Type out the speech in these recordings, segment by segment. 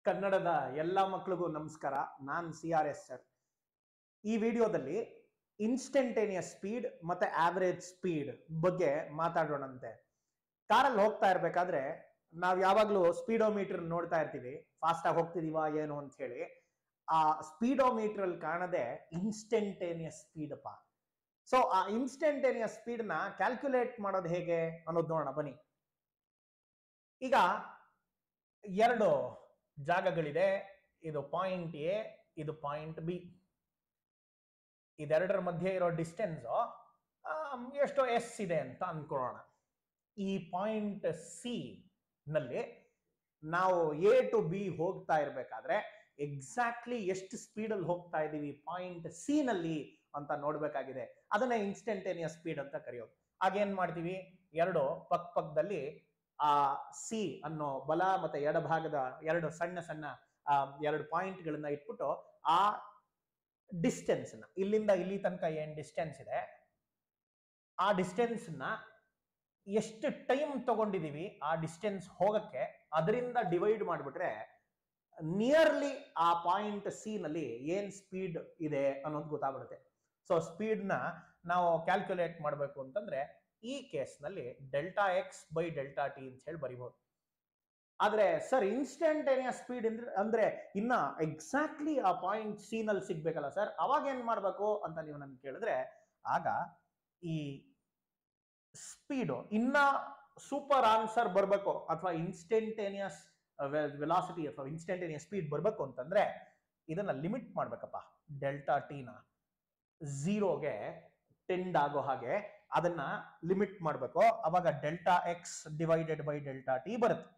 ಕನ್ನಡದ ಎಲ್ಲ ಮಕ್ಕಳಿಗೂ ನಮಸ್ಕಾರ. ನಾನು CRS ಸರ್. ಈ ವಿಡಿಯೋದಲ್ಲಿ ಇನ್ಸ್ಟಂಟೇನಿಯಸ್ ಸ್ಪೀಡ್ ಮತ್ತೆ ಆವರೇಜ್ ಸ್ಪೀಡ್ ಬಗ್ಗೆ ಮಾತಾಡೋಣಂತೆ. ಕಾರಲ್ಲಿ ಹೋಗ್ತಾ ಇರ್ಬೇಕಾದ್ರೆ ನಾವು ಯಾವಾಗಲೂ ಸ್ಪೀಡೋಮೀಟರ್ ನೋಡ್ತಾ ಇರ್ತೀವಿ, ಫಾಸ್ಟ್ ಆಗಿ ಹೋಗ್ತಿದೀವಾ ಏನು ಅಂತ ಹೇಳಿ. ಆ ಸ್ಪೀಡೋಮೀಟರ್ ಅಲ್ಲಿ ಕಾಣದೆ ಇನ್ಸ್ಟಂಟೇನಿಯಸ್ ಸ್ಪೀಡ್ ಅಪ್ಪ. ಸೊ ಆ ಇನ್ಸ್ಟಂಟೇನಿಯಸ್ ಸ್ಪೀಡ್ ನ ಕ್ಯಾಲ್ಕುಲೇಟ್ ಮಾಡೋದು ಹೇಗೆ ಅನ್ನೋದು ನೋಡೋಣ ಬನ್ನಿ. ಈಗ ಎರಡು ಜಾಗಗಳಿದೆ, ಇದು ಪಾಯಿಂಟ್ ಎ, ಇದು ಪಾಯಿಂಟ್ ಬಿ. ಇದೆರಡರ ಮಧ್ಯೆ ಇರೋ ಡಿಸ್ಟೆನ್ಸ್ ಎಷ್ಟೋ ಎಸ್ ಇದೆ ಅಂತ ಅನ್ಕೊಳ್ಳೋಣ. ಈ ಪಾಯಿಂಟ್ ಸಿ ನಲ್ಲಿ ನಾವು ಎ ಟು ಬಿ ಹೋಗ್ತಾ ಇರ್ಬೇಕಾದ್ರೆ ಎಕ್ಸಾಕ್ಟ್ಲಿ ಎಷ್ಟು ಸ್ಪೀಡಲ್ಲಿ ಹೋಗ್ತಾ ಇದೀವಿ ಪಾಯಿಂಟ್ ಸಿ ನಲ್ಲಿ ಅಂತ ನೋಡ್ಬೇಕಾಗಿದೆ. ಅದನ್ನೇ ಇನ್ಸ್ಟಂಟೇನಿಯಸ್ ಸ್ಪೀಡ್ ಅಂತ ಕರೆಯೋದು. ಆಗೇನ್ ಮಾಡ್ತೀವಿ, ಎರಡು ಪಕ್ಕದಲ್ಲಿ ಆ ಸಿ ಅನ್ನೋ ಬಲ ಮತ್ತೆ ಎಡಭಾಗದ ಎರಡು ಸಣ್ಣ ಸಣ್ಣ ಎರಡು ಪಾಯಿಂಟ್ ಗಳನ್ನ ಇಟ್ಬಿಟ್ಟು ಆ ಡಿಸ್ಟೆನ್ಸ್ ನ ಇಲ್ಲಿಂದ ಇಲ್ಲಿ ತನಕ ಏನ್ ಡಿಸ್ಟೆನ್ಸ್ ಇದೆ ಆ ಡಿಸ್ಟೆನ್ಸ್ ನ ಎಷ್ಟು ಟೈಮ್ ತಗೊಂಡಿದೀವಿ ಆ ಡಿಸ್ಟೆನ್ಸ್ ಹೋಗಕ್ಕೆ ಅದರಿಂದ ಡಿವೈಡ್ ಮಾಡಿಬಿಟ್ರೆ ನಿಯರ್ಲಿ ಆ ಪಾಯಿಂಟ್ ಸಿ ನಲ್ಲಿ ಏನ್ ಸ್ಪೀಡ್ ಇದೆ ಅನ್ನೋದು ಗೊತ್ತಾಗ್ಬಿಡುತ್ತೆ. ಸೊ ಸ್ಪೀಡ್ ನ ನಾವು ಕ್ಯಾಲ್ಕುಲೇಟ್ ಮಾಡಬೇಕು ಅಂತಂದ್ರೆ ಈ ಕೇಸ್ ನಲ್ಲಿ delta X by delta T ಅಂತ ಹೇಳಿ ಬರಿಬಹುದು. ಆದ್ರೆ ಸರ್ ಇನ್ಸ್ಟಂಟೇನಿಯಸ್ ಸ್ಪೀಡ್ ಅಂದ್ರೆ ಇನ್ನ ಎಕ್ಸಾಕ್ಟ್ಲಿ ಆ ಪಾಯಿಂಟ್ ಸಿ ನಲ್ಲಿ ಸಿಗ್ಬೇಕಲ್ಲ ಸರ್, ಅವಾಗ ಏನ್ ಮಾಡ್ಬೇಕು ಅಂತ ನೀವು ನನ್ಗೆ ಕೇಳಿದ್ರೆ, ಆಗ ಈ ಸ್ಪೀಡು ಇನ್ನ ಸೂಪರ್ ಆನ್ಸರ್ ಬರ್ಬೇಕು ಅಥವಾ ಇನ್ಸ್ಟಂಟೇನಿಯಸ್ ವೆಲಾಸಿಟಿ ಅಥವಾ ಇನ್ಸ್ಟಂಟೇನಿಯಸ್ ಸ್ಪೀಡ್ ಬರ್ಬೇಕು ಅಂತಂದ್ರೆ ಇದನ್ನ ಲಿಮಿಟ್ ಮಾಡ್ಬೇಕಪ್ಪ. ಡೆಲ್ಟಾ ಟಿ ನ ಝೀರೋಗೆ ಟೆಂಡ್ ಆಗೋ ಹಾಗೆ ಅದನ್ನ ಲಿಮಿಟ್ ಮಾಡಬೇಕು. ಅವಾಗ delta X divided by delta T ಬರುತ್ತೆ.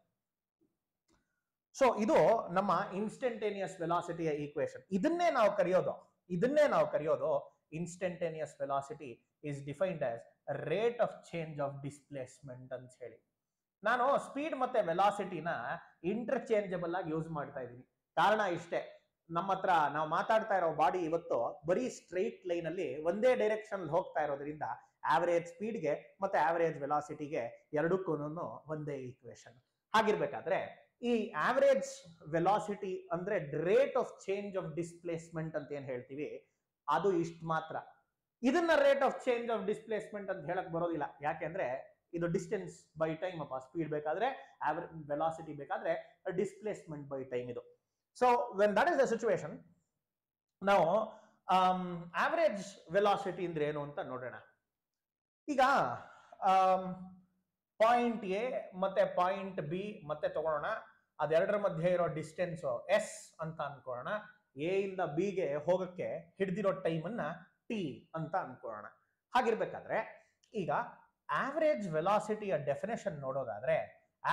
ಸೊ ಇದು ನಮ್ಮ ಇನ್ಸ್ಟಂಟೇನಿಯಸ್ ವೆಲಾಸಿಟಿಯ ಈಕ್ವೇಶನ್. ಇದನ್ನೇ ನಾವು ಕರೆಯೋದು instantaneous velocity is defined as rate of change of displacement ಅಂತ ಹೇಳಿ. ನಾನು ಸ್ಪೀಡ್ ಮತ್ತೆ ವೆಲಾಸಿಟಿನ ಇಂಟರ್ಚೇಂಜಬಲ್ ಆಗಿ ಯೂಸ್ ಮಾಡ್ತಾ ಇದ್ದೀನಿ. ಕಾರಣ ಇಷ್ಟೇ, ನಮ್ಮ ಹತ್ರ ನಾವು ಮಾತಾಡ್ತಾ ಇರೋ ಬಾಡಿ ಇವತ್ತು ಬರೀ ಸ್ಟ್ರೈಟ್ ಲೈನ್ ಅಲ್ಲಿ ಒಂದೇ ಡೈರೆಕ್ಷನ್ ಹೋಗ್ತಾ ಇರೋದ್ರಿಂದ ಆವರೇಜ್ ಸ್ಪೀಡ್ಗೆ ಮತ್ತೆ ಆವರೇಜ್ ವೆಲಾಸಿಟಿಗೆ ಎರಡಕ್ಕೂ ಒಂದೇ ಈಕ್ವೇಶನ್. ಹಾಗಿರ್ಬೇಕಾದ್ರೆ ಈ ಆವರೇಜ್ ವೆಲಾಸಿಟಿ ಅಂದ್ರೆ rate of change of displacement ಅಂತ ಏನ್ ಹೇಳ್ತೀವಿ ಅದು ಇಷ್ಟು ಮಾತ್ರ. ಇದನ್ನ rate of change of displacement ಅಂತ ಹೇಳಕ್ ಬರೋದಿಲ್ಲ. ಯಾಕೆಂದ್ರೆ ಇದು ಡಿಸ್ಟೆನ್ಸ್ ಬೈ ಟೈಮ್ ಅಪ್ಪ. ಸ್ಪೀಡ್ ಬೇಕಾದ್ರೆ ವೆಲಾಸಿಟಿ ಬೇಕಾದ್ರೆ ಡಿಸ್ಪ್ಲೇಸ್ಮೆಂಟ್ ಬೈ ಟೈಮ್ ಇದು. So when that is the situation, ನಾವು ಆವರೇಜ್ ವೆಲಾಸಿಟಿ ಅಂದ್ರೆ ಏನು ಅಂತ ನೋಡೋಣ. ಈಗ ಪಾಯಿಂಟ್ ಎ ಮತ್ತೆ ಪಾಯಿಂಟ್ ಬಿ ಮತ್ತೆ ತಗೊಳ್ಳೋಣ. ಅದೆರಡರ ಮಧ್ಯೆ ಇರೋ ಡಿಸ್ಟೆನ್ಸ್ ಎಸ್ ಅಂತ ಅನ್ಕೊಳ್ಳೋಣ. ಎ ಇಂದ ಬಿ ಗೆ ಹೋಗಕ್ಕೆ ಹಿಡಿದಿರೋ ಟೈಮ್ ಅನ್ನ ಟಿ ಅಂತ ಅನ್ಕೊಳ್ಳೋಣ. ಹಾಗಿರ್ಬೇಕಾದ್ರೆ ಈಗ ಆವರೇಜ್ ವೆಲಾಸಿಟಿಯ ಡೆಫಿನೇಷನ್ ನೋಡೋದಾದ್ರೆ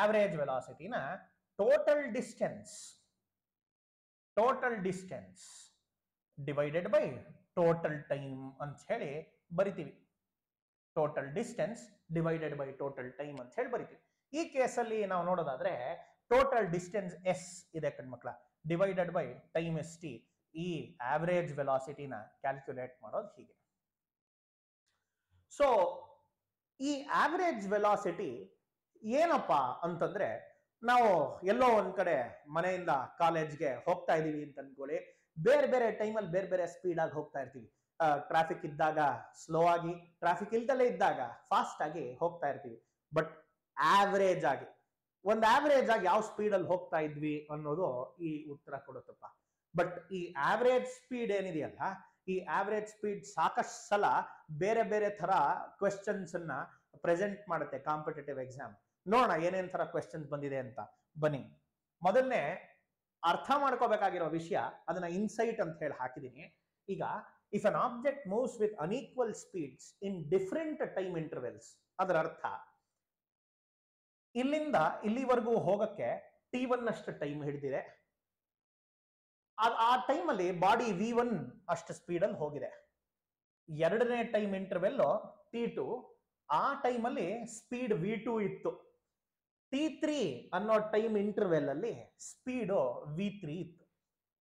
ಆವರೇಜ್ ವೆಲಾಸಿಟಿನ total distance divided by total time ಅಂತ ಹೇಳಿ ಬರಿತೀವಿ. Total distance divided by total time ಅಂತ ಹೇಳಿ ಬರಿತೀವಿ. ಈ ಕೇಸಲ್ಲಿ ನಾವು ನೋಡೋದಾದ್ರೆ ಟೋಟಲ್ ಡಿಸ್ಟೆನ್ಸ್ ಎಸ್ ಇದೆ ಕಣ್ಮಕ್ಳ, divided by time S T. ಈ ಆವರೇಜ್ ವೆಲಾಸಿಟಿನ ಕ್ಯಾಲ್ಕುಲೇಟ್ ಮಾಡೋದು ಹೀಗೆ. ಸೊ ಈ ಆವರೇಜ್ ವೆಲಾಸಿಟಿ ಏನಪ್ಪಾ ಅಂತಂದ್ರೆ, ನಾವು ಎಲ್ಲೋ ಒಂದ್ ಕಡೆ ಮನೆಯಿಂದ ಕಾಲೇಜ್ಗೆ ಹೋಗ್ತಾ ಇದೀವಿ ಅಂತ ಅನ್ಕೊಳ್ಳಿ. ಬೇರೆ ಬೇರೆ ಟೈಮಲ್ಲಿ ಬೇರೆ ಬೇರೆ ಸ್ಪೀಡ್ ಆಗಿ ಹೋಗ್ತಾ ಇರ್ತೀವಿ. ಟ್ರಾಫಿಕ್ ಇದ್ದಾಗ ಸ್ಲೋ ಆಗಿ, ಟ್ರಾಫಿಕ್ ಇಲ್ದಲೇ ಇದ್ದಾಗ ಫಾಸ್ಟ್ ಆಗಿ ಹೋಗ್ತಾ ಇರ್ತೀವಿ. ಬಟ್ ಆವರೇಜ್ ಆಗಿ ಯಾವ ಸ್ಪೀಡ್ ಅಲ್ಲಿ ಹೋಗ್ತಾ ಇದ್ವಿ ಅನ್ನೋದು ಈ ಉತ್ತರ ಕೊಡುತ್ತಪ್ಪ. ಬಟ್ ಈ ಆವರೇಜ್ ಸ್ಪೀಡ್ ಏನಿದೆಯಲ್ಲ, ಈ ಆವರೇಜ್ ಸ್ಪೀಡ್ ಸಾಕಷ್ಟು ಸಲ ಬೇರೆ ಬೇರೆ ತರ ಕ್ವೆಶ್ಚನ್ಸ್ ಅನ್ನ ಪ್ರೆಸೆಂಟ್ ಮಾಡುತ್ತೆ ಕಾಂಪಿಟೇಟಿವ್ ಎಕ್ಸಾಮ್. ನೋಡೋಣ ಏನೇನ್ ತರ ಕ್ವೆಶ್ಚನ್ಸ್ ಬಂದಿದೆ ಅಂತ. ಬನ್ನಿ, ಮೊದಲನೇ ಅರ್ಥ ಮಾಡ್ಕೋಬೇಕಾಗಿರೋ ವಿಷಯ, ಅದನ್ನ ಇನ್ಸೈಟ್ ಅಂತ ಹೇಳಿ ಹಾಕಿದೀನಿ. ಈಗ if an object moves with unequal speeds in different time intervals, ಅದರ ಅರ್ಥ ಇಲ್ಲಿಂದ ಇಲ್ಲಿವರೆಗೂ ಹೋಗಕ್ಕೆ T1 ಅಷ್ಟು ಟೈಮ್ ಹಿಡಿದಿದೆ. ಆ ಟೈಮ್ ಅಲ್ಲಿ ಬಾಡಿ V1 ಅಷ್ಟು ಸ್ಪೀಡ್ ಅಲ್ಲಿ ಹೋಗಿದೆ. ಎರಡನೇ ಟೈಮ್ ಇಂಟರ್ವೆಲ್ T2, ಆ ಟೈಮ್ ಅಲ್ಲಿ ಸ್ಪೀಡ್ V2 ಇತ್ತು. T3 ಅನ್ನೋ ಟೈಮ್ ಇಂಟರ್ವೆಲ್ ಅಲ್ಲಿ ಸ್ಪೀಡ್ V3 ಇತ್ತು.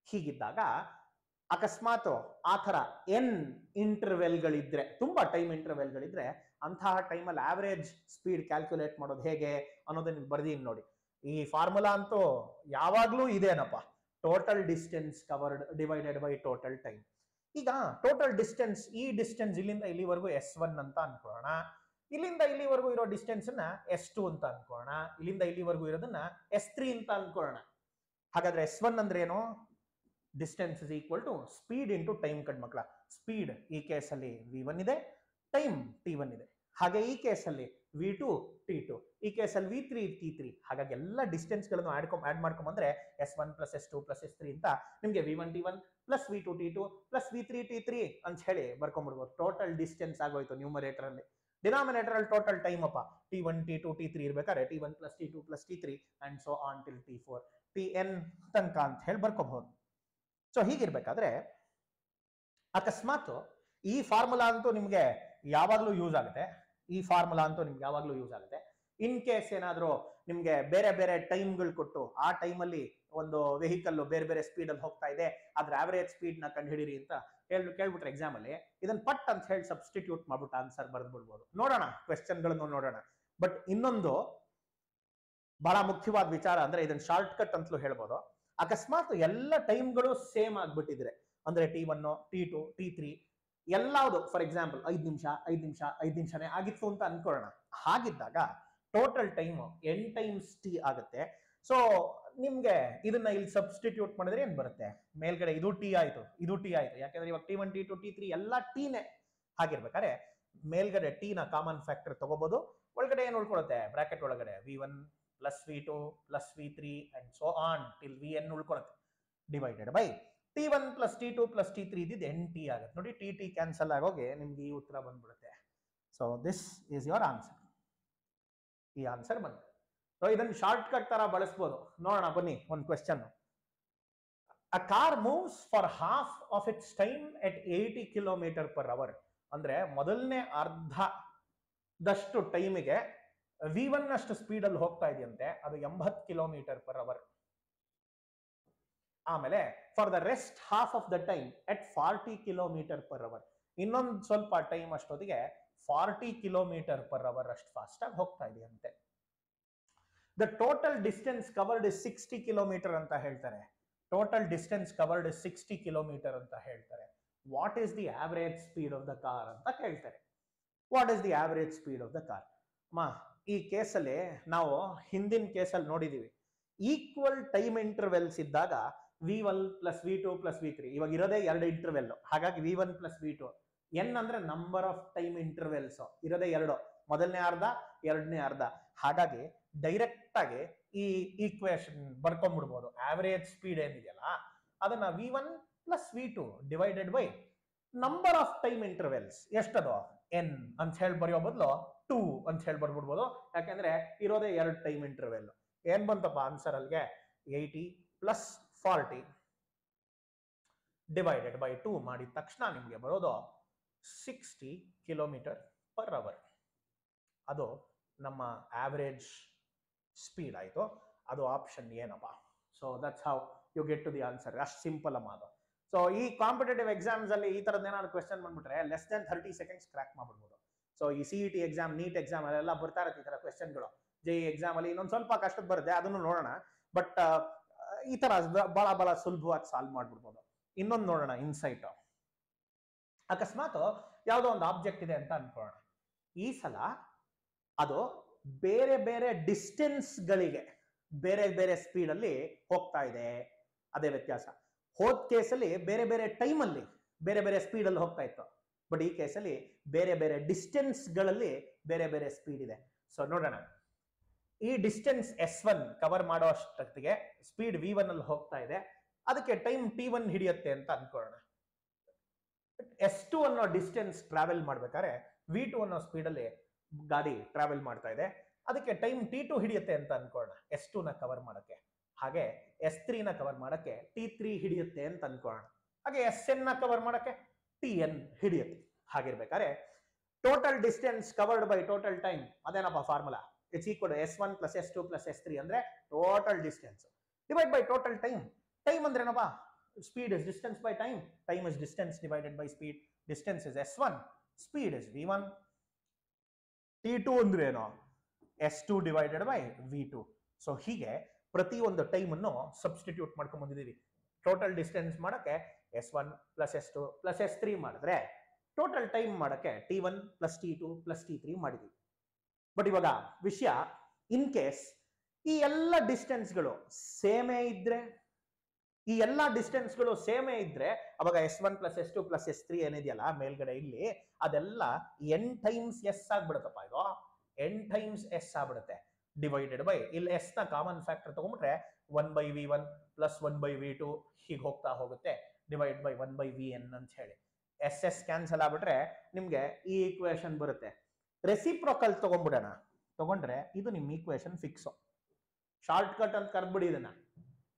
ಹೀಗಿದ್ದಾಗ ಅಕಸ್ಮಾತ್ ಆ ತರ ಎನ್ ಇಂಟರ್ವೆಲ್ಗಳಿದ್ರೆ, ತುಂಬಾ ಟೈಮ್ ಇಂಟರ್ವೆಲ್ಗಳಿದ್ರೆ, ಅಂತಹ ಟೈಮಲ್ಲಿ ಆವರೇಜ್ ಸ್ಪೀಡ್ ಕ್ಯಾಲ್ಕುಲೇಟ್ ಮಾಡೋದು ಹೇಗೆ ಅನ್ನೋದನ್ನ ಬರ್ದೀನಿ ನೋಡಿ. ಈ ಫಾರ್ಮುಲಾ ಅಂತೂ ಯಾವಾಗ್ಲೂ ಇದೇನಪ್ಪ, total distance covered divided by total time. ಈಗ ಟೋಟಲ್ ಡಿಸ್ಟೆನ್ಸ್, ಈ ಡಿಸ್ಟೆನ್ಸ್ ಇಲ್ಲಿಂದ ಇಲ್ಲಿವರೆಗೂ S1 ಅಂತ ಅನ್ಕೊಳ್ಳೋಣ, ಇಲ್ಲಿಂದ ಇಲ್ಲಿವರೆಗೂ ಇರೋ ಡಿಸ್ಟೆನ್ಸ್ ನ S2 ಅಂತ ಅನ್ಕೊಳ್ಳೋಣ, ಇಲ್ಲಿಂದ ಇಲ್ಲಿವರೆಗೂ ಇರೋದನ್ನ S3 ಅಂತ ಅನ್ಕೊಳ್ಳೋಣ. ಹಾಗಾದ್ರೆ S1 ಅಂದ್ರೆ ಏನು? Distance is equal to speed into time. ಕಣ್ಮಕ್ಳ, ಸ್ಪೀಡ್ ಈ ಕೇಸಲ್ಲಿ V1 ಇದೆ, ಟೈಮ್ T1 ಇದೆ. ಹಾಗೆ ಈ ಕೇಸಲ್ಲಿ V2 T2, ಈ ಕೇಸಲ್ಲಿ V3 T3. ಹಾಗಾಗಿ ಎಲ್ಲ ಡಿಸ್ಟೆನ್ಸ್ ಗಳನ್ನು add ಮಾಡ್ಕೊಂಡ್ಬಂದ್ರೆ S1 plus S2 plus S3 ಅಂತ ನಿಮ್ಗೆ V1 T1 plus V2 T2 plus V3 T3 ಅಂತ ಹೇಳಿ ಬರ್ಕೊಂಡ್ಬಿಡ್ಬೋದು. ಟೋಟಲ್ ಡಿಸ್ಟೆನ್ಸ್ ಆಗೋಯ್ತು ನ್ಯೂಮರೇಟರ್ ಅಲ್ಲಿ. ಡಿನಾಮಿನೇಟರ್ ಅಲ್ಲಿ ಟೋಟಲ್ ಟೈಮ್ ಅಪ್ಪ, T1 T2 T3 ಇರ್ಬೇಕಾದ್ರೆ T1 plus T2 plus T3 and so on till T4 Tn ತನಕ ಅಂತ ಹೇಳಿ ಬರ್ಕೋಬಹುದು. ಸೊ ಹೀಗಿರ್ಬೇಕಾದ್ರೆ ಅಕಸ್ಮಾತ್ ಈ ಫಾರ್ಮುಲಾ ಅಂತೂ ನಿಮ್ಗೆ ಯಾವಾಗ್ಲೂ ಯೂಸ್ ಆಗುತ್ತೆ, ಈ ಫಾರ್ಮುಲಾ ಅಂತೂ ನಿಮ್ಗೆ ಯಾವಾಗ್ಲೂ ಯೂಸ್ ಆಗುತ್ತೆ. ಇನ್ ಕೇಸ್ ಏನಾದ್ರು ನಿಮ್ಗೆ ಬೇರೆ ಬೇರೆ ಟೈಮ್ಗಳು ಕೊಟ್ಟು ಆ ಟೈಮಲ್ಲಿ ಒಂದು ವೆಹಿಕಲ್ ಬೇರೆ ಬೇರೆ ಸ್ಪೀಡ್ ಅಲ್ಲಿ ಹೋಗ್ತಾ ಇದೆ, ಅದ್ರ ಆವರೇಜ್ ಸ್ಪೀಡ್ ನ ಕಂಡುಹಿಡಿರಿ ಅಂತ ಕೇಳ್ಬಿಟ್ರೆ ಎಕ್ಸಾಮ್ ಅಲ್ಲಿ, ಇದನ್ನ ಪಟ್ ಅಂತ ಹೇಳಿ ಸಬ್ಸ್ಟಿಟ್ಯೂಟ್ ಮಾಡ್ಬಿಟ್ಟು ಆನ್ಸರ್ ಬರ್ದ್ಬಿಡ್ಬೋದು. ನೋಡೋಣ, ಕ್ವೆಶ್ಚನ್ ಗಳನ್ನು ನೋಡೋಣ. ಬಟ್ ಇನ್ನೊಂದು ಬಹಳ ಮುಖ್ಯವಾದ ವಿಚಾರ ಅಂದ್ರೆ, ಇದನ್ನ ಶಾರ್ಟ್ ಕಟ್ ಅಂತಲೂ ಹೇಳ್ಬೋದು. ಅಕಸ್ಮಾತ್ ಎಲ್ಲ ಟೈಮ್ಗಳು ಸೇಮ್ ಆಗ್ಬಿಟ್ಟಿದ್ರೆ, ಅಂದ್ರೆ T1 T2 T3 ಎಲ್ಲಾವುದು for example 5 ನಿಮಿಷ 5 ನಿಮಿಷ 5 ನಿಮಿಷನೇ ಆಗಿತ್ತು ಅಂತ ಅನ್ಕೊಳ್ಳೋಣ. ಹಾಗಿದ್ದಾಗ total time n times T ಆಗುತ್ತೆ. ಸೊ ನಿಮ್ಗೆ ಇದನ್ನ ಇಲ್ಲಿ ಸಬ್ಸ್ಟಿಟ್ಯೂಟ್ ಮಾಡಿದ್ರೆ ಏನ್ ಬರುತ್ತೆ? ಮೇಲ್ಗಡೆ ಇದು T ಆಯ್ತು, ಇದು T ಆಯ್ತು, ಯಾಕಂದ್ರೆ ಇವಾಗ T1 T2 T3 ಎಲ್ಲ Tನೇ. ಹಾಗಿರ್ಬೇಕಾದ್ರೆ ಮೇಲ್ಗಡೆ T ನ ಕಾಮನ್ ಫ್ಯಾಕ್ಟರ್ ತಗೋಬಹುದು, ಒಳಗಡೆ ಏನ್ ಉಳ್ಕೊಳುತ್ತೆ ಬ್ರಾಕೆಟ್ ಒಳಗಡೆ V1 plus V2 plus V3 and so on till Vn ಉಳ್ಕೊಳುತ್ತೆ, divided by T1 plus T2 plus T3 ಇದ್ದಿದ್ದು NT ಆಗುತ್ತೆ. ನೋಡಿ T ಕ್ಯಾನ್ಸಲ್ ಆಗೋಗಿ ನಿಮ್ಗೆ ಈ ಉತ್ತರ ಬಂದ್ಬಿಡುತ್ತೆ. So this is your answer. ಈ ಆನ್ಸರ್ ಬಂತು. ಸೊ ಇದನ್ನ ಶಾರ್ಟ್ ಕಟ್ ತರ ಬಳಸ್ಬೋದು. ನೋಡೋಣ ಬನ್ನಿ ಒಂದು question. A car moves for half of it's time at 80 km/h. ಅಂದ್ರೆ ಮೊದಲನೇ ಅರ್ಧದಷ್ಟು ಟೈಮಿಗೆ V1 ಅಷ್ಟು ಸ್ಪೀಡ್ ಅಲ್ಲಿ ಹೋಗ್ತಾ ಇದೆಯಂತೆ, ಅದು 80 km/h. ಆಮೇಲೆ for the rest half of the time at 40 km/h, ಇನ್ನೊಂದು ಸ್ವಲ್ಪ ಟೈಮ್ ಅಷ್ಟೊತ್ತಿಗೆ 40 km/h ಅಷ್ಟು ಫಾಸ್ಟ್ ಆಗಿ ಹೋಗ್ತಾ ಇದೆಯಂತೆ. The total distance covered is 60 km ಅಂತ ಹೇಳ್ತಾರೆ. Total distance covered is 60 km ಅಂತ ಹೇಳ್ತಾರೆ. What is the average speed of the car ಅಂತ ಕೇಳ್ತಾರೆ. What is the average speed of the car? ಈ ಕೇಸಲ್ಲಿ ನಾವು ಹಿಂದಿನ ಕೇಸಲ್ಲಿ ನೋಡಿದೀವಿ, ಈಕ್ವಲ್ ಟೈಮ್ ಇಂಟರ್ವೆಲ್ಸ್ ಇದ್ದಾಗ V1 plus V2 plus V3, ಇವಾಗ ಇರೋದೇ 2 ಇಂಟರ್ವೆಲ್, ಹಾಗಾಗಿ V1 ಪ್ಲಸ್ V2. ಎನ್ ಅಂದ್ರೆ ನಂಬರ್ ಆಫ್ ಟೈಮ್ ಇಂಟರ್ವೆಲ್ಸ್, ಇರೋದೇ 2, ಮೊದಲನೇ ಅರ್ಧ ಎರಡನೇ ಅರ್ಧ. ಹಾಗಾಗಿ ಡೈರೆಕ್ಟ್ ಆಗಿ ಈ ಈಕ್ವೇಶನ್ ಬರ್ಕೊಂಡ್ಬಿಡ್ಬೋದು. ಆವರೇಜ್ ಸ್ಪೀಡ್ ಏನಿದೆಯಲ್ಲ ಅದನ್ನ V1 plus V2 divided by number of time intervals ಎಷ್ಟದು N ಅಂತ ಹೇಳಿ ಬರೆಯೋ ಬದಲು 2 ಅಂತ ಹೇಳಿ ಬರ್ಬಿಡ್ಬೋದು. ಯಾಕಂದ್ರೆ ಇರೋದೇ 2 ಟೈಮ್ ಇಂಟರ್ವೆಲ್. ಏನ್ ಬಂತಪ್ಪ ಆನ್ಸರ್ ಅಲ್ಲಿಗೆ? 80 ಪ್ಲಸ್ 40 ಡಿವೈಡೆಡ್ ಬೈ 2 ಮಾಡಿದ ತಕ್ಷಣ ನಿಮ್ಗೆ ಬರೋದು 60 km/h. ಅದು ನಮ್ಮ ಆವರೇಜ್ ಸ್ಪೀಡ್ ಆಯ್ತು. ಅದು ಆಪ್ಷನ್ ಏನಪ್ಪ. So that's how you get to the answer. ಅಷ್ಟು ಸಿಂಪಲ್ ಅಮ್ಮ ಅದು. ಸೊ ಈ ಕಾಂಪಿಟೇಟಿವ್ ಎಕ್ಸಾಮ್ಸ್ ಅಲ್ಲಿ ಈ ತರದ್ ಏನಾದ್ರು ಕ್ವೆಶ್ಚನ್ ಬಂದ್ಬಿಟ್ರೆ ಲೆಸ್ ದನ್ 30 seconds ಕ್ರಾಕ್ ಮಾಡ್ಬಿಡ್ಬೋದು. ಸೊ ಈ CET ಎಕ್ಸಾಮ್, ನೀಟ್ ಎಕ್ಸಾಮ್ ಅಲ್ಲೆಲ್ಲ ಬರ್ತಾ ಇರುತ್ತೆ ಈ ತರ ಕ್ವೆಶ್ಚನ್ಗಳು. JEE ಎಕ್ಸಾಮ್ ಅಲ್ಲಿ ಇನ್ನೊಂದು ಸ್ವಲ್ಪ ಕಷ್ಟದ ಬರುತ್ತೆ, ಅದನ್ನು ನೋಡೋಣ. ಬಟ್ ಈ ತರ ಬಹಳ ಸುಲಭವಾಗಿ ಸಾಲ್ವ್ ಮಾಡ್ಬಿಡ್ಬೋದು. ಇನ್ನೊಂದು ನೋಡೋಣ, ಇನ್ಸೈಟ್. ಅಕಸ್ಮಾತ್ ಯಾವುದೋ ಒಂದು ಆಬ್ಜೆಕ್ಟ್ ಇದೆ ಅಂತ ಅನ್ಕೊಳ್ಳೋಣ. ಈ ಸಲ ಅದು ಬೇರೆ ಬೇರೆ ಡಿಸ್ಟೆನ್ಸ್ ಗಳಿಗೆ ಬೇರೆ ಬೇರೆ ಸ್ಪೀಡ್ ಅಲ್ಲಿ ಹೋಗ್ತಾ ಇದೆ. ಅದೇ ವ್ಯತ್ಯಾಸ. ಹೋದ ಕೇಸಲ್ಲಿ ಬೇರೆ ಬೇರೆ ಟೈಮ್ ಅಲ್ಲಿ ಬೇರೆ ಬೇರೆ ಸ್ಪೀಡ್ ಅಲ್ಲಿ ಹೋಗ್ತಾ ಇತ್ತು, ಬಟ್ ಈ ಕೇಸಲ್ಲಿ ಬೇರೆ ಬೇರೆ ಡಿಸ್ಟೆನ್ಸ್ ಗಳಲ್ಲಿ ಬೇರೆ ಬೇರೆ ಸ್ಪೀಡ್ ಇದೆ. ಸೊ ನೋಡೋಣ, ಈ ಡಿಸ್ಟೆನ್ಸ್ S1 ಕವರ್ ಮಾಡೋ ಅಷ್ಟೊತ್ತಿಗೆ ಸ್ಪೀಡ್ V1 ಅಲ್ಲಿ ಹೋಗ್ತಾ ಇದೆ, ಅದಕ್ಕೆ ಟೈಮ್ T1 ಹಿಡಿಯುತ್ತೆ ಅಂತ ಅನ್ಕೊಳ್ಳೋಣ. S2 ಅನ್ನೋ ಡಿಸ್ಟೆನ್ಸ್ ಟ್ರಾವೆಲ್ ಮಾಡ್ಬೇಕಾದ್ರೆ V2 ಅನ್ನೋ ಸ್ಪೀಡ್ ಅಲ್ಲಿ ಗಾಡಿ ಟ್ರಾವೆಲ್ ಮಾಡ್ತಾ ಇದೆ, ಅದಕ್ಕೆ ಟೈಮ್ T2 ಹಿಡಿಯುತ್ತೆ ಅಂತ ಅನ್ಕೊಳ್ಳೋಣ S2 ನ ಕವರ್ ಮಾಡಕ್ಕೆ. ಹಾಗೆ S3 ನ ಕವರ್ ಮಾಡಕ್ಕೆ T3 ಹಿಡಿಯುತ್ತೆ ಅಂತ ಅನ್ಕೊಳ್ಳೋಣ. ಹಾಗೆ Sn ನ ಕವರ್ ಮಾಡಕ್ಕೆ Tn ಹಿಡಿಯುತ್ತೆ. ಹಾಗಿರ್ಬೇಕಾದ್ರೆ total distance covered by total time, ಅದೇನಪ್ಪ formula? It's equal to S1 plus S2 plus S3 ಅಂದ್ರೆ total distance divide by total time. Time ಅಂದ್ರೆ ಏನಪ್ಪ? Speed is distance by time. Time is distance divided by speed. Distance is S1, speed is V1. T2 ಅಂದ್ರೆ ಏನು? S2 divided by V2. So ಹೀಗೆ ಪ್ರತಿಯೊಂದು ಟೈಮನ್ನು substitute ಮಾಡ್ಕೊಂಡ್ ಬಂದಿದ್ದೀವಿ. Total distance ಮಾಡಕ್ಕೆ S1 plus S2 plus S3 ಮಾಡಿದ್ರೆ total time ಮಾಡಕ್ಕೆ T1 plus T2 plus T3 ಮಾಡಿದ್ವಿ. ಬಟ್ ಇವಾಗ ವಿಷಯ, ಇನ್ ಕೇಸ್ ಈ ಎಲ್ಲ ಡಿಸ್ಟೆನ್ಸ್ಗಳು ಸೇಮೇ ಇದ್ರೆ, ಈ ಎಲ್ಲಾ ಡಿಸ್ಟೆನ್ಸ್ಗಳು ಸೇಮೇ ಇದ್ರೆ ಅವಾಗ S1 plus S2 plus S3 ಏನಿದೆಯಲ್ಲ ಮೇಲ್ಗಡೆ ಇಲ್ಲಿ, ಅದೆಲ್ಲ n ಟೈಮ್ಸ್ ಎಸ್ ಆಗ್ಬಿಡುತ್ತಪ್ಪ. ಇದು n ಟೈಮ್ಸ್ ಎಸ್ ಆಗ್ಬಿಡುತ್ತೆ. ಡಿವೈಡೆಡ್ ಬೈ ಇಲ್ಲಿ ಎಸ್ ನ ಕಾಮನ್ ಫ್ಯಾಕ್ಟರ್ ತಗೊಂಡ್ಬಿಟ್ರೆ 1/v1 ಪ್ಲಸ್ 1/v2 ಹೀಗೆ ಹೋಗ್ತಾ ಹೋಗುತ್ತೆ. ಡಿವೈಡ್ ಬೈ 1/vn ಅಂತ ಹೇಳಿ ಎಸ್ ಎಸ್ ಕ್ಯಾನ್ಸಲ್ ಆಗ್ಬಿಟ್ರೆ ನಿಮ್ಗೆ ಈ ಈಕ್ವೇಶನ್ ಬರುತ್ತೆ. ರೆಸಿಪ್ರೋಕಲ್ ತಗೊಂಡ್ಬಿಡೋಣ. ತಗೊಂಡ್ರೆ ಇದು ನಿಮ್ ಈಕ್ವೇಶನ್ ಫಿಕ್ಸ್. ಶಾರ್ಟ್ ಕಟ್ ಅಂತ ಕರ್ದ್ಬಿಡಿ ಇದನ್ನ.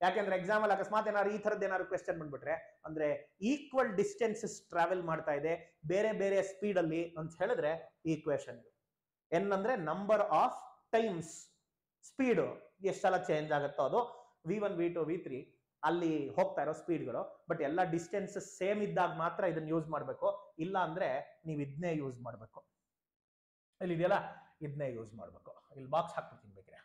ಯಾಕೆಂದ್ರೆ ಎಕ್ಸಾಮ್ ಅಲ್ಲಿ ಅಕಸ್ಮಾತ್ ಏನಾದ್ರು ಈ ತರದ್ದು ಏನಾದ್ರು ಕ್ವೆಶ್ಚನ್ ಬಂದ್ಬಿಟ್ರೆ, ಅಂದ್ರೆ ಈಕ್ವಲ್ ಡಿಸ್ಟೆನ್ಸಸ್ ಟ್ರಾವೆಲ್ ಮಾಡ್ತಾ ಇದೆ ಬೇರೆ ಬೇರೆ ಸ್ಪೀಡ್ ಅಲ್ಲಿ ಅಂತ ಹೇಳಿದ್ರೆ ಈಕ್ವೇಶನ್ ಎನ್ ಅಂದ್ರೆ ನಂಬರ್ ಆಫ್ ಟೈಮ್ಸ್ ಸ್ಪೀಡ್ ಎಷ್ಟು ಸಲ ಚೇಂಜ್ ಆಗುತ್ತೋ ಅದು v1 v2 v3 ಅಲ್ಲಿ ಹೋಗ್ತಾ ಇರೋ ಸ್ಪೀಡ್ಗಳು. ಬಟ್ ಎಲ್ಲ ಡಿಸ್ಟೆನ್ಸಸ್ ಸೇಮ್ ಇದ್ದಾಗ ಮಾತ್ರ ಇದನ್ನ ಯೂಸ್ ಮಾಡಬೇಕು, ಇಲ್ಲ ಅಂದ್ರೆ ನೀವು ಇದನ್ನೇ ಯೂಸ್ ಮಾಡಬೇಕು. ಇಲ್ಲಿ ಇದೆಯಲ್ಲ ಇದನ್ನೇ ಯೂಸ್ ಮಾಡಬೇಕು. ಇಲ್ಲಿ ಬಾಕ್ಸ್ ಹಾಕ್ಬಿಡ್ತೀನಿ ಬೇಕ್ರೆ,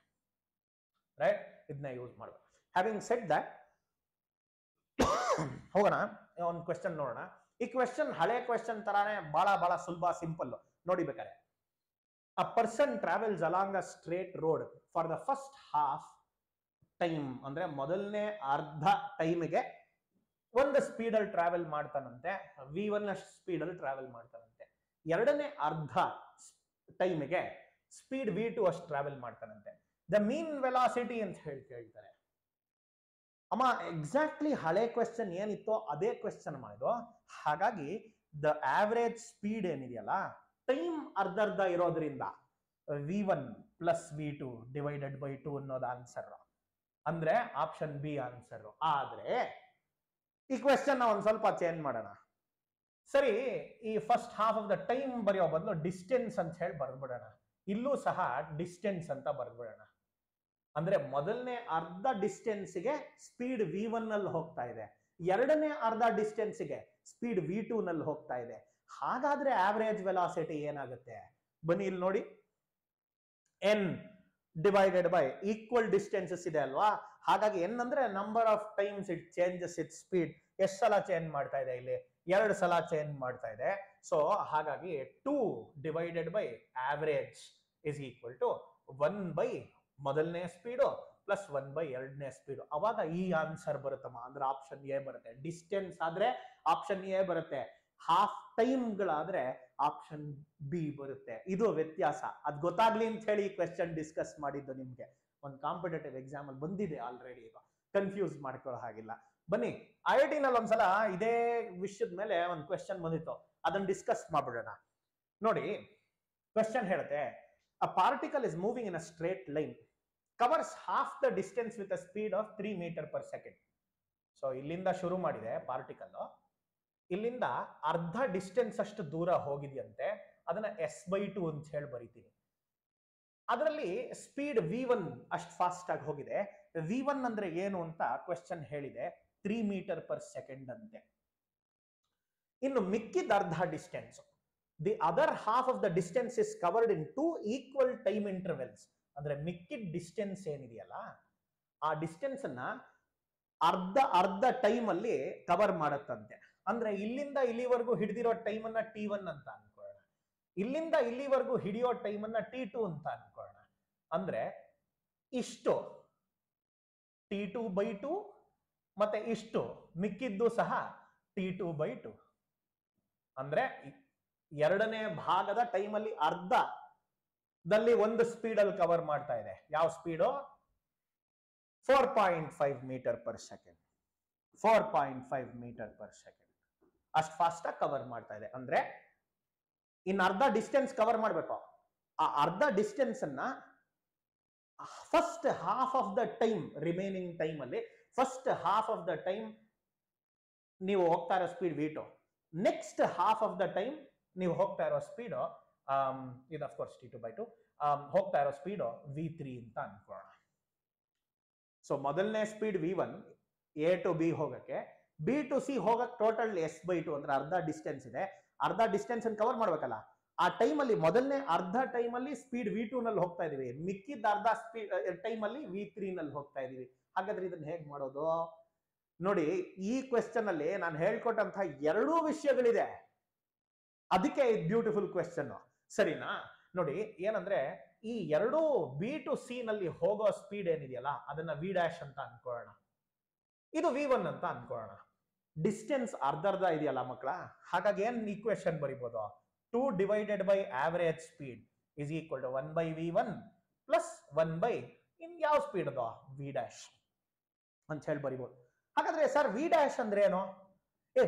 ರೈಟ್? ಇದನ್ನೇ ಯೂಸ್ ಮಾಡಬೇಕು. ಹ್ಯಾವಿಂಗ್ ಸೆಡ್ ದಟ್, ಹೋಗೋಣ ಒಂದು ಕ್ವೆಶ್ಚನ್ ನೋಡೋಣ. ಈ ಕ್ವೆಶ್ಚನ್ ಹಳೆ ಕ್ವೆಶ್ಚನ್ ತರಾನೇ ಬಹಳ ಸುಲಭ, ಸಿಂಪಲ್. ನೋಡಿ ಬೇಕಾರೆ, a person travels along a straight road for the first half time, ಅಂದ್ರೆ ಮೊದಲನೇ ಅರ್ಧ ಟೈಮಿಗೆ ಒಂದು ಸ್ಪೀಡ್ ಅಲ್ಲಿ ಟ್ರಾವೆಲ್ ಮಾಡ್ತಾನಂತೆ, v1 ಅಷ್ಟು ಸ್ಪೀಡ್ ಅಲ್ಲಿ ಟ್ರಾವೆಲ್ ಮಾಡ್ತಾನಂತೆ. ಎರಡನೇ ಅರ್ಧ ಟೈಮಿಗೆ ಸ್ಪೀಡ್ v2 ಅಷ್ಟು ಟ್ರಾವೆಲ್ ಮಾಡ್ತಾನಂತೆ. ದ ಮೀನ್ ವೆಲಾಸಿಟಿ ಅಂತ ಹೇಳ್ತಾರೆ. ಅಮ್ಮ ಎಕ್ಸಾಕ್ಟ್ಲಿ ಹಳೆ ಕ್ವೆಶ್ಚನ್ ಏನಿತ್ತೋ ಅದೇ ಕ್ವೆಶ್ಚನ್ ಮಾಡಿದ್ರು. ಹಾಗಾಗಿ ದ ಆವರೇಜ್ ಸ್ಪೀಡ್ ಏನಿದೆಯಲ್ಲ ಟೈಮ್ ಅರ್ಧ ಇರೋದ್ರಿಂದ v1 plus v2 divided by 2 ಅನ್ನೋದು ಆನ್ಸರ್. ಅಂದ್ರೆ ಆಪ್ಷನ್ ಬಿ ಆನ್ಸರ್. ಆದ್ರೆ ಈ ಕ್ವೆಶ್ಚನ್ ಒಂದ್ ಸ್ವಲ್ಪ ಚೇಂಜ್ ಮಾಡೋಣ. ಸರಿ, ಈ first half of the time ಬರೆಯೋ ಬದಲು ಡಿಸ್ಟೆನ್ಸ್ ಅಂತ ಹೇಳಿ ಬರ್ದ್ಬಿಡೋಣ. ಇಲ್ಲೂ ಸಹ ಡಿಸ್ಟೆನ್ಸ್ ಅಂತ ಬರ್ದ್ಬಿಡೋಣ. ಅಂದ್ರೆ ಮೊದಲನೇ ಅರ್ಧ ಡಿಸ್ಟೆನ್ಸ್ಗೆ ಸ್ಪೀಡ್ v1 ನಲ್ಲಿ ಹೋಗ್ತಾ ಇದೆ, ಎರಡನೇ ಅರ್ಧ ಡಿಸ್ಟೆನ್ಸ್ಗೆ ಸ್ಪೀಡ್ v2 ನಲ್ಲಿ ಹೋಗ್ತಾ ಇದೆ. ಹಾಗಾದ್ರೆ ಆವರೇಜ್ ವೆಲಾಸಿಟಿ ಏನಾಗುತ್ತೆ? ಬನ್ನಿ ಇಲ್ಲಿ ನೋಡಿ, n divided by equal distances ಇದೆ ಅಲ್ವಾ. ಹಾಗಾಗಿ n ಅಂದ್ರೆ number of times it changes it speed. ಎಷ್ಟು ಸಲ ಚೇಂಜ್ ಮಾಡ್ತಾ ಇದೆ? ಇಲ್ಲಿ 2 ಸಲ ಚೇಂಜ್ ಮಾಡ್ತಾ ಇದೆ. ಸೊ ಹಾಗಾಗಿ 2 divided by average is equal to 1 by ಮೊದಲನೇ ಸ್ಪೀಡು ಪ್ಲಸ್ 1 ಬೈ ಎರಡನೇ ಸ್ಪೀಡು. ಅವಾಗ ಈ ಆನ್ಸರ್ ಬರುತ್ತಮ್ಮ. ಅಂದ್ರೆ ಆಪ್ಷನ್ ಎ ಬರುತ್ತೆ. ಡಿಸ್ಟೆನ್ಸ್ ಆದ್ರೆ ಆಪ್ಷನ್ ಎ ಬರುತ್ತೆ, ಹಾಫ್ ಟೈಮ್ಗಳಾದ್ರೆ ಆಪ್ಷನ್ ಬಿ ಬರುತ್ತೆ. ಇದು ವ್ಯತ್ಯಾಸ. ಅದ್ ಗೊತ್ತಾಗ್ಲಿ ಅಂತ ಹೇಳಿ ಈ ಕ್ವೆಶ್ಚನ್ ಡಿಸ್ಕಸ್ ಮಾಡಿದ್ದು. ನಿಮ್ಗೆ ಒಂದು ಕಾಂಪಿಟೇಟಿವ್ ಎಕ್ಸಾಮ್ ಅಲ್ಲಿ ಬಂದಿದೆ ಆಲ್ರೆಡಿ, ಈಗ ಕನ್ಫ್ಯೂಸ್ ಮಾಡ್ಕೊಳ್ಳೋ ಹಾಗಿಲ್ಲ. ಬನ್ನಿ, IIT ನಲ್ಲಿ ಒಂದ್ಸಲ ಇದೇ ವಿಷಯದ ಮೇಲೆ ಒಂದು ಕ್ವೆಶ್ಚನ್ ಬಂದಿತ್ತು, ಅದನ್ನ ಡಿಸ್ಕಸ್ ಮಾಡ್ಬಿಡೋಣ. ನೋಡಿ, ಕ್ವೆಶ್ಚನ್ ಹೇಳುತ್ತೆ, a particle is moving in a straight line, covers half the distance with a speed of 3 meter per second. So ಇಲ್ಲಿಂದ ಶುರು ಮಾಡಿದೆ ಪಾರ್ಟಿಕಲ್, ಇಲ್ಲಿಂದ ಅರ್ಧ ಡಿಸ್ಟೆನ್ಸ್ ಅಷ್ಟು ದೂರ ಹೋಗಿದೆಯಂತೆ. ಅದನ್ನ s/2 ಅಂತ ಹೇಳಿ ಬರೀತೀನಿ. ಅದರಲ್ಲಿ ಸ್ಪೀಡ್ v1 ಅಷ್ಟು ಫಾಸ್ಟ್ ಆಗಿ ಹೋಗಿದೆ. v1 ಅಂದ್ರೆ ಏನು ಅಂತ ಕ್ವೆಶ್ಚನ್ ಹೇಳಿದೆ, 3 ಮೀಟರ್ ಪರ್ ಸೆಕೆಂಡ್ ಅಂತೆ. ಇನ್ನು ಮಿಕ್ಕಿದ ಅರ್ಧ distance, the other half of the distance is covered in 2 equal time intervals. ಅಂದ್ರೆ ಮಿಕ್ಕಿದ ಡಿಸ್ಟೆನ್ಸ್ ಏನಿದೆಯಲ್ಲ ಆ ಡಿಸ್ಟೆನ್ಸ್ ಅನ್ನ ಅರ್ಧ ಟೈಮ್ ಅಲ್ಲಿ ಕವರ್ ಮಾಡತ್ತಂತೆ. ಅಂದ್ರೆ ಇಲ್ಲಿಂದ ಇಲ್ಲಿವರೆಗೂ ಹಿಡಿದಿರೋ ಟೈಮ್ ಅನ್ನ T1 ಅಂತ ಅನ್ಕೊಳ್ಳೋಣ, ಇಲ್ಲಿಂದ ಇಲ್ಲಿವರೆಗೂ ಹಿಡಿಯೋ ಟೈಮ್ ಅನ್ನ T2 ಅಂತ ಅನ್ಕೊಳ್ಳೋಣ. ಅಂದ್ರೆ ಇಷ್ಟು T2/2 ಮತ್ತೆ ಇಷ್ಟು ಮಿಕ್ಕಿದ್ದು ಸಹ T2/2. ಅಂದ್ರೆ ಎರಡನೇ ಭಾಗದ ಟೈಮ್ ಅಲ್ಲಿ ಅರ್ಧದಲ್ಲಿ ಒಂದು ಸ್ಪೀಡ್ ಅಲ್ಲಿ ಕವರ್ ಮಾಡ್ತಾ ಇದೆ. ಯಾವ speed? 4.5 metre per second. 4.5 metre per second ಅಷ್ಟು ಫಾಸ್ಟ್ ಆಗಿ ಕವರ್ ಮಾಡ್ತಾ ಇದೆ. ಅಂದ್ರೆ ಇನ್ನು ಅರ್ಧ ಡಿಸ್ಟೆನ್ಸ್ ಕವರ್ ಮಾಡ್ಬೇಕು. ಆ ಅರ್ಧ ಡಿಸ್ಟೆನ್ಸ್ ಅನ್ನ first half of the time, remaining time ಅಲ್ಲಿ first half of the time ನೀವು ಹೋಗ್ತಾ ಇರೋ speed v2, next half of the time ನೀವು ಹೋಗ್ತಾ ಇರೋ ಸ್ಪೀಡ್ ಇದು ಅಫ್ಕೋರ್ಸ್ T2/2 ಹೋಗ್ತಾ ಇರೋ ಸ್ಪೀಡ್ v3 ಅಂತ ಅನ್ಕೊಳ್ಳೋಣ. ಸೊ ಮೊದಲನೇ speed v1 A to B ಹೋಗಕ್ಕೆ, B to C ಹೋಗಕ್ಕೆ ಟೋಟಲ್ s/2 ಅಂದ್ರೆ ಅರ್ಧ ಡಿಸ್ಟೆನ್ಸ್ ಇದೆ. ಅರ್ಧ ಡಿಸ್ಟೆನ್ಸ್ ಅನ್ನು ಕವರ್ ಮಾಡ್ಬೇಕಲ್ಲ, ಆ ಟೈಮಲ್ಲಿ ಮೊದಲನೇ ಅರ್ಧ ಟೈಮಲ್ಲಿ ಸ್ಪೀಡ್ V2 ನಲ್ಲಿ ಹೋಗ್ತಾ ಇದೀವಿ, ಮಿಕ್ಕಿದ ಅರ್ಧ ಸ್ಪೀಡ್ ಟೈಮಲ್ಲಿ V3 ನಲ್ಲಿ ಹೋಗ್ತಾ ಇದೀವಿ. ಹಾಗಾದ್ರೆ ಇದನ್ನ ಹೇಗ್ ಮಾಡೋದು ನೋಡಿ. ಈ ಕ್ವೆಶ್ಚನ್ ಅಲ್ಲಿ ನಾನು ಹೇಳ್ಕೊಟ್ಟಂತಹ ಎರಡೂ ವಿಷಯಗಳಿದೆ, ಅದಕ್ಕೆ ಬ್ಯೂಟಿಫುಲ್ ಕ್ವೆಶ್ಚನ್ ಸರಿನಾ. ನೋಡಿ ಏನಂದ್ರೆ ಈ ಎರಡೂ B to C ನಲ್ಲಿ ಹೋಗೋ ಸ್ಪೀಡ್ ಏನಿದೆಯಲ್ಲ ಅದನ್ನ V' ಅಂತ ಅನ್ಕೊಳ್ಳೋಣ, ಇದು V1 ಅಂತ ಅನ್ಕೊಳ್ಳೋಣ. ಡಿಸ್ಟೆನ್ಸ್ ಅರ್ಧ ಇದೆಯಲ್ಲ ಮಕ್ಕಳ, ಹಾಗಾಗಿ ಏನ್ equation ಬರಿಬಹುದು, 2 divided by average speed is equal to 1 by V1 plus 1 by ಇನ್ ಯಾವ ಸ್ಪೀಡ್ ಅದು V' ಅಂತ ಹೇಳಿ ಬರಿಬಹುದು. ಹಾಗಾದ್ರೆ ಸರ್ V' ಅಂದ್ರೆ ಏನು,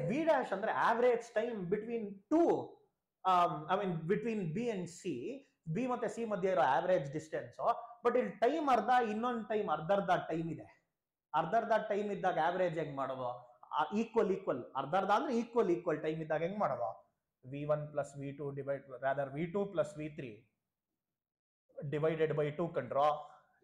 V' ಅಂದ್ರೆ average time between two I mean between B and C, B ಮತ್ತೆ C ಮಧ್ಯೆ ಇರೋ ಆವರೇಜ್ ಡಿಸ್ಟೆನ್ಸ್. ಬಟ್ ಇಲ್ಲಿ ಟೈಮ್ ಅರ್ಧ, ಇನ್ನೊಂದು ಟೈಮ್ ಅರ್ಧ ಟೈಮ್ ಇದೆ. ಅರ್ಧ ಟೈಮ್ ಇದ್ದಾಗ ಆವರೇಜ್ ಹೆಂಗ್ ಮಾಡೋದು, ಈಕ್ವಲ್ ಅರ್ಧ ಅಂದ್ರೆ ಈಕ್ವಲ್ ಟೈಮ್ ಇದ್ದಾಗ ಹೆಂಗ್ ಮಾಡೋದು, V1 plus V2 V2 plus V3 divided by 2 ಕಂಡ್ರೋ.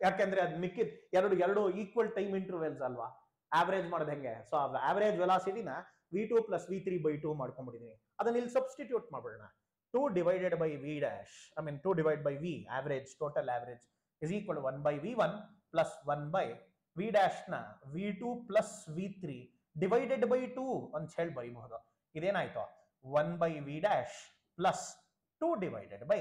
ಯಾಕೆಂದ್ರೆ ಅದು ಮಿಕ್ಕಿದ್ ಎರಡು ಈಕ್ವಲ್ ಟೈಮ್ ಇಂಟರ್ವೆಲ್ಸ್ ಅಲ್ವಾ, ಆವರೇಜ್ ಮಾಡೋದು ಹೆಂಗೆ. ಸೊ ಆವರೇಜ್ ವೆಲಾಸಿಟಿನ V2 plus V3 by 2 ಮಾಡ್ಕೊಂಡ್ಬಿಟ್ಟಿದೀನಿ. ಅದನ್ನ ಇಲ್ಲಿ ಸಬ್ಸ್ಟಿಟ್ಯೂಟ್ ಮಾಡ್ಬಿಡೋಣ. 2 divided by V' I mean 2 divided by V average, total average is equal to 1 by V1 plus 1 by V' ನ V2 plus V3 divided by 2 ಅಂತ ಹೇಳಿ ಬರೀಬಹುದು. ಇದೇನಾಯ್ತು 1 by V' plus 2 divided by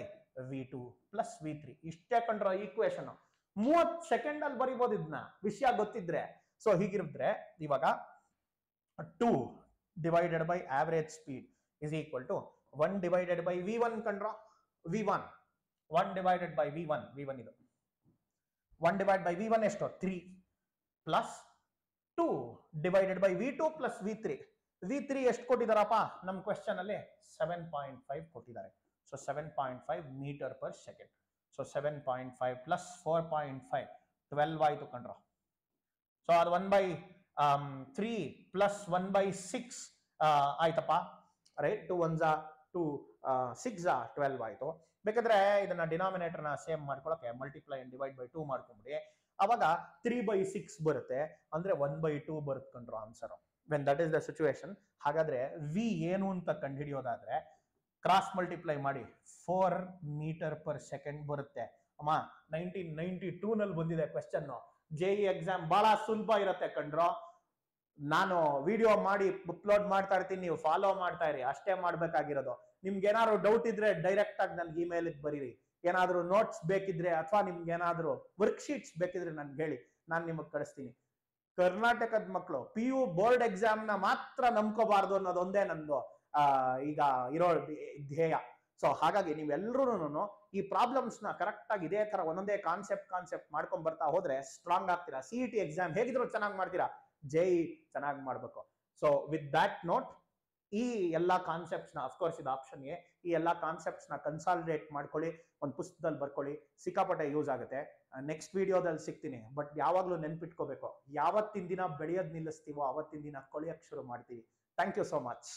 V2 plus V3. ಇಷ್ಟೇ ಕಂಡ್ರ equation. 30 second ಅಲ್ಲಿ ಬರೀಬಹುದು ಇದನ್ನ, ವಿಷಯ ಗೊತ್ತಿದ್ರೆ. So ಹೀಗಿರಿದ್ರೆ ಇವಾಗ 2 divided by average speed is equal to 1 divided by V1 ಕಂಡ್ರ, V1 1 divided by V1 ಇದು 1 divided by V1 ಎಷ್ಟು 3 plus 2 divided by V2 plus V3 ಎಷ್ಟು ಕೊಟ್ಟಿದಾರಪ್ಪ ನಮ್ಮ ಕ್ವೆಶ್ಚನ್ ಅಲ್ಲಿ 7.5 ಕೊಟ್ಟಿದ್ದಾರೆ. So 7.5 metre per second. So 7.5 plus 4.5 12 ಆಯ್ತು ಕಂಡ್ರ. So ಅದು 1 by 3 plus 1 by 6 ಆಯ್ತಪ್ಪ, right. 2 1s 2 6 12 ಆಯ್ತು. ಬೇಕಾದ್ರೆ ಇದನ್ನ ಡಿನಾಮಿನೇಟರ್ ನ ಸೇಮ್ ಮಾಡ್ಕೊಳಕ್ಕೆ ಮಲ್ಟಿಪ್ಲೈ ಅಂಡ್ ಡಿವೈಡ್ ಬೈ 2 ಮಾಡ್ಕೊಂಡ್ಬಿಡಿ. ಅವಾಗ 3 by 6 ಬರುತ್ತೆ, ಅಂದ್ರೆ 1 by 2 ಬರುತ್ತೆ ಕಂಡ್ರು answer. When that is the situation. ಹಾಗಾದ್ರೆ ವಿ ಏನು ಅಂತ ಕಂಡುಹಿಡಿಯೋದಾದ್ರೆ ಕ್ರಾಸ್ ಮಲ್ಟಿಪ್ಲೈ ಮಾಡಿ 4 ಮೀಟರ್ ಪರ್ ಸೆಕೆಂಡ್ ಬರುತ್ತೆ. ಅಮ್ಮ 1992 ನಲ್ಲಿ ಬಂದಿದೆ ಕ್ವೆಶ್ಚನ್. JEE ಎಕ್ಸಾಮ್ ಬಹಳ ಸುಲಭ ಇರುತ್ತೆ ಕಂಡ್ರು. ನಾನು ವಿಡಿಯೋ ಮಾಡಿ ಅಪ್ಲೋಡ್ ಮಾಡ್ತಾ ಇರ್ತೀನಿ, ನೀವು ಫಾಲೋ ಮಾಡ್ತಾ ಇರಿ, ಅಷ್ಟೇ ಮಾಡ್ಬೇಕಾಗಿರೋದು. ನಿಮ್ಗೆ ಏನಾದ್ರು ಡೌಟ್ ಇದ್ರೆ ಡೈರೆಕ್ಟ್ ಆಗಿ ನನ್ಗೆ ಇಮೇಲ್ ಬರೀರಿ. ಏನಾದ್ರು ನೋಟ್ಸ್ ಬೇಕಿದ್ರೆ ಅಥವಾ ನಿಮ್ಗೆ ಏನಾದ್ರು ವರ್ಕ್ ಶೀಟ್ಸ್ ಬೇಕಿದ್ರೆ ನನ್ಗೆ ಹೇಳಿ, ನಾನು ನಿಮಗೆ ಕಳಿಸ್ತೀನಿ. ಕರ್ನಾಟಕದ ಮಕ್ಕಳು PU ಬೋರ್ಡ್ ಎಕ್ಸಾಮ್ ನ ಮಾತ್ರ ನಂಬ್ಕೋಬಾರ್ದು ಅನ್ನೋದೊಂದೇ ನಂದು ಈಗ ಇರೋ ಧ್ಯೇಯ. ಸೊ ಹಾಗಾಗಿ ನೀವೆಲ್ಲರೂ ಈ ಪ್ರಾಬ್ಲಮ್ಸ್ ನ ಕರೆಕ್ಟ್ ಆಗಿ ಇದೇ ತರ ಒಂದೊಂದೇ ಕಾನ್ಸೆಪ್ಟ್ ಮಾಡ್ಕೊಂಡ್ ಬರ್ತಾ ಹೋದ್ರೆ ಸ್ಟ್ರಾಂಗ್ ಆಗ್ತೀರಾ. CET ಎಕ್ಸಾಮ್ ಹೇಗಿದ್ರು ಚೆನ್ನಾಗಿ ಮಾಡ್ತೀರಾ, JEE ಚೆನ್ನಾಗಿ ಮಾಡ್ಬೇಕು. ಸೊ ವಿತ್ ದಟ್ ನೋಟ್, ಈ ಎಲ್ಲಾ ಕಾನ್ಸೆಪ್ಟ್ಸ್ ನ ಅಫ್ಕೋರ್ಸ್ ಇದು ಆಪ್ಷನ್ ಎ, ಈ ಎಲ್ಲಾ ಕಾನ್ಸೆಪ್ಟ್ಸ್ ನ ಕನ್ಸಾಲಿಡೇಟ್ ಮಾಡ್ಕೊಳ್ಳಿ, ಒಂದು ಪುಸ್ತಕದಲ್ಲಿ ಬರ್ಕೊಳ್ಳಿ, ಸಿಕ್ಕಾಪಟ್ಟೆ ಯೂಸ್ ಆಗುತ್ತೆ. ನೆಕ್ಸ್ಟ್ ವಿಡಿಯೋದಲ್ಲಿ ಸಿಗ್ತೀನಿ. ಬಟ್ ಯಾವಾಗ್ಲೂ ನೆನ್ಪಿಟ್ಕೋಬೇಕು, ಯಾವತ್ತಿನ ದಿನ ಬೆಳೆಯೋದ್ ನಿಲ್ಲಿಸ್ತೀವೋ ಅವತ್ತಿನ ದಿನ ಕೊಳೆಯಕ್ ಶುರು ಮಾಡ್ತೀವಿ. Thank you so much.